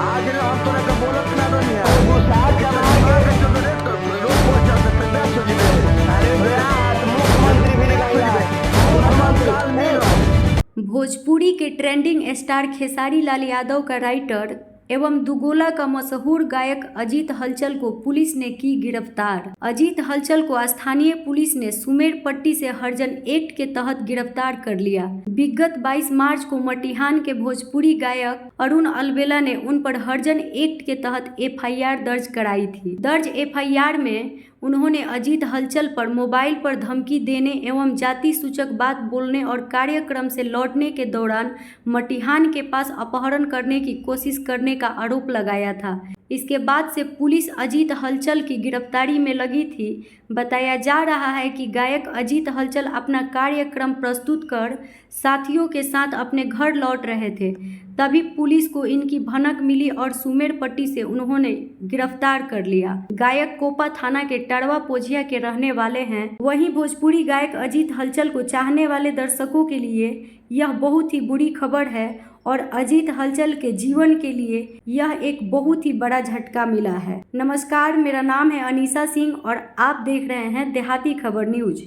आज रे हम तोरा के बोलत ना रहनी है गुस्सा चला के चल रे तो रोज पहुंच जाते पे दस हो जिबे अरे ब्यास मुख्यमंत्री भी नहीं गया मुख्यमंत्री भोजपुरी के ट्रेंडिंग स्टार खेसारी लाल यादव का राइटर एवं दुगोला का मशहूर गायक अजीत हलचल को पुलिस ने की गिरफ्तार। अजीत हलचल को स्थानीय पुलिस ने सुमेर पट्टी से हरिजन एक्ट के तहत गिरफ्तार कर लिया। विगत 22 मार्च को मटिहान के भोजपुरी गायक अरुण अलबेला ने उन पर हरिजन एक्ट के तहत एफआईआर दर्ज कराई थी। दर्ज एफआईआर में उन्होंने अजीत हलचल पर मोबाइल पर धमकी देने एवं जाति सूचक बात बोलने और कार्यक्रम से लौटने के दौरान मटिहान के पास अपहरण करने की कोशिश करने का आरोप लगाया था। इसके बाद से पुलिस अजीत हलचल की गिरफ्तारी में लगी थी। बताया जा रहा है कि गायक अजीत हलचल अपना कार्यक्रम प्रस्तुत कर साथियों के साथ अपने घर लौट रहे थे, तभी पुलिस को इनकी भनक मिली और सुमेर पट्टी से उन्होंने गिरफ्तार कर लिया। गायक कोपा थाना के टड़वा पोझिया के रहने वाले हैं। वहीं भोजपुरी गायक अजीत हलचल को चाहने वाले दर्शकों के लिए यह बहुत ही बुरी खबर है और अजीत हलचल के जीवन के लिए यह एक बहुत ही बड़ा झटका मिला है। नमस्कार, मेरा नाम है अनीसा सिंह और आप देख रहे हैं देहाती खबर न्यूज।